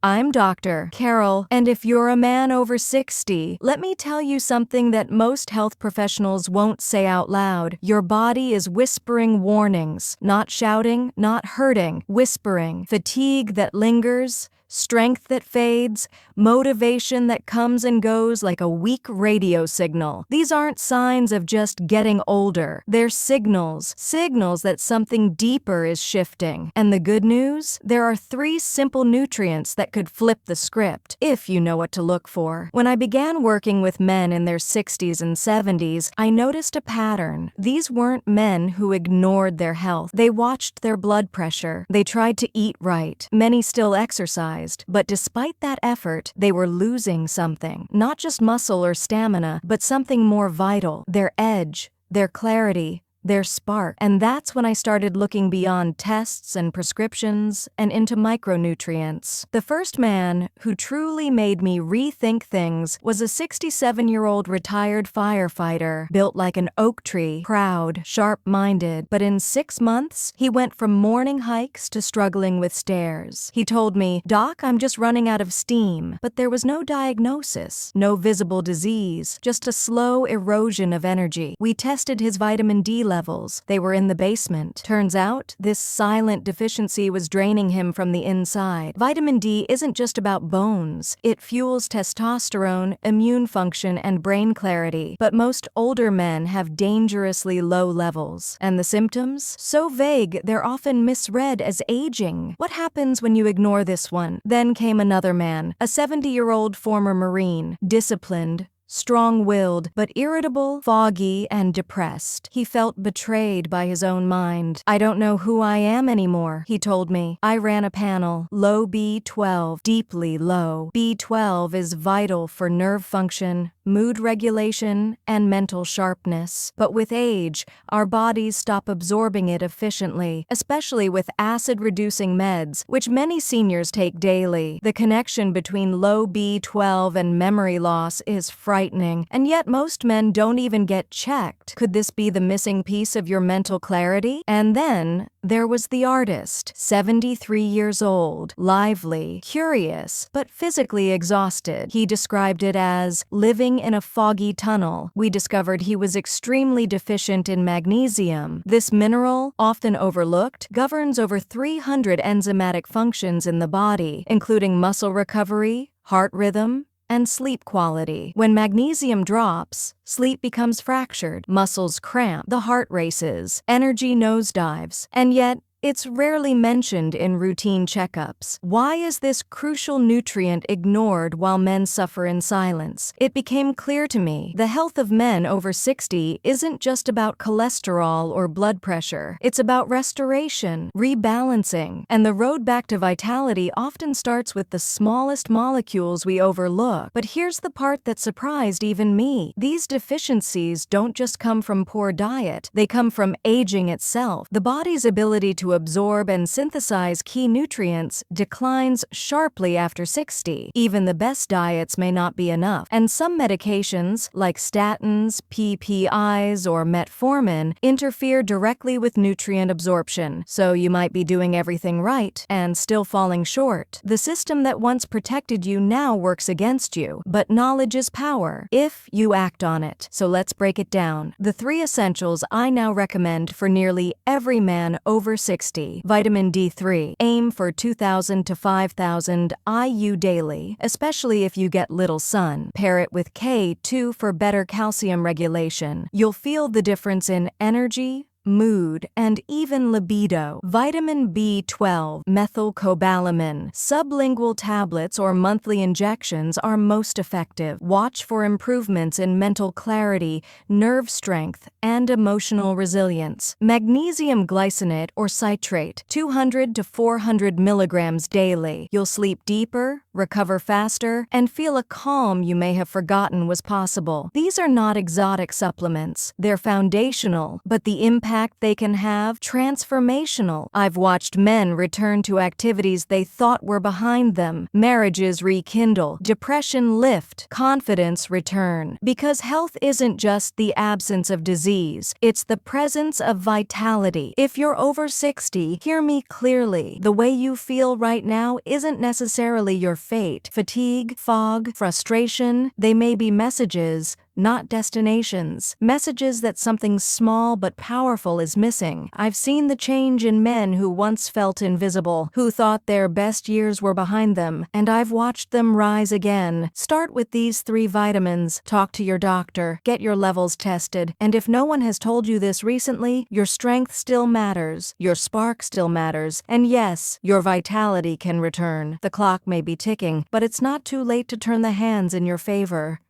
I'm Dr. Carol, and if you're a man over 60, let me tell you something that most health professionals won't say out loud. Your body is whispering warnings, not shouting, not hurting, whispering. Fatigue that lingers, strength that fades, motivation that comes and goes like a weak radio signal. These aren't signs of just getting older. They're signals that something deeper is shifting. And the good news? There are 3 simple nutrients that could flip the script, if you know what to look for. When I began working with men in their 60s and 70s, I noticed a pattern. These weren't men who ignored their health. They watched their blood pressure. They tried to eat right. Many still exercised. But despite that effort, they were losing something. Not just muscle or stamina, but something more vital. Their edge, their clarity, their spark. And that's when I started looking beyond tests and prescriptions and into micronutrients. The first man who truly made me rethink things was a 67-year-old retired firefighter, built like an oak tree, proud, sharp-minded. But in 6 months, he went from morning hikes to struggling with stairs. He told me, "Doc, I'm just running out of steam." But there was no diagnosis, no visible disease, just a slow erosion of energy. We tested his vitamin D levels. They were in the basement. Turns out, this silent deficiency was draining him from the inside. Vitamin D isn't just about bones. It fuels testosterone, immune function, and brain clarity. But most older men have dangerously low levels. And the symptoms? So vague, they're often misread as aging. What happens when you ignore this one? Then came another man, a 70-year-old former Marine, disciplined, strong-willed, but irritable, foggy, and depressed. He felt betrayed by his own mind. "I don't know who I am anymore," he told me. I ran a panel. Low B12, deeply low. B12 is vital for nerve function, mood regulation, and mental sharpness. But with age, our bodies stop absorbing it efficiently, especially with acid-reducing meds, which many seniors take daily. The connection between low B12 and memory loss is frightening, and yet most men don't even get checked. Could this be the missing piece of your mental clarity? And then there was the artist, 73 years old, lively, curious, but physically exhausted. He described it as living in a foggy tunnel. We discovered he was extremely deficient in magnesium. This mineral, often overlooked, governs over 300 enzymatic functions in the body, including muscle recovery, heart rhythm, and sleep quality. When magnesium drops, sleep becomes fractured, muscles cramp, the heart races, energy nosedives, and yet it's rarely mentioned in routine checkups. Why is this crucial nutrient ignored while men suffer in silence? It became clear to me the health of men over 60 isn't just about cholesterol or blood pressure. It's about restoration, rebalancing, and the road back to vitality often starts with the smallest molecules we overlook. But here's the part that surprised even me. These deficiencies don't just come from poor diet. They come from aging itself. The body's ability to absorb and synthesize key nutrients declines sharply after 60. Even the best diets may not be enough. And some medications, like statins, PPIs, or metformin, interfere directly with nutrient absorption. So you might be doing everything right and still falling short. The system that once protected you now works against you. But knowledge is power, if you act on it. So let's break it down. The 3 essentials I now recommend for nearly every man over 60. Vitamin D3. Aim for 2,000 to 5,000 IU daily, especially if you get little sun. Pair it with K2 for better calcium regulation. You'll feel the difference in energy, mood, and even libido. Vitamin B12, methylcobalamin. Sublingual tablets or monthly injections are most effective. Watch for improvements in mental clarity, nerve strength, and emotional resilience. Magnesium glycinate or citrate, 200 to 400 milligrams daily. You'll sleep deeper, recover faster, and feel a calm you may have forgotten was possible. These are not exotic supplements. They're foundational, but the impact impact they can have? Transformational. I've watched men return to activities they thought were behind them. Marriages rekindle. Depression lift. Confidence return. Because health isn't just the absence of disease, it's the presence of vitality. If you're over 60, hear me clearly. The way you feel right now isn't necessarily your fate. Fatigue, fog, frustration, they may be messages, not destinations. Messages that something small but powerful is missing. I've seen the change in men who once felt invisible, who thought their best years were behind them, and I've watched them rise again. Start with these 3 vitamins. Talk to your doctor. Get your levels tested. And if no one has told you this recently, your strength still matters. Your spark still matters. And yes, your vitality can return. The clock may be ticking, but it's not too late to turn the hands in your favor.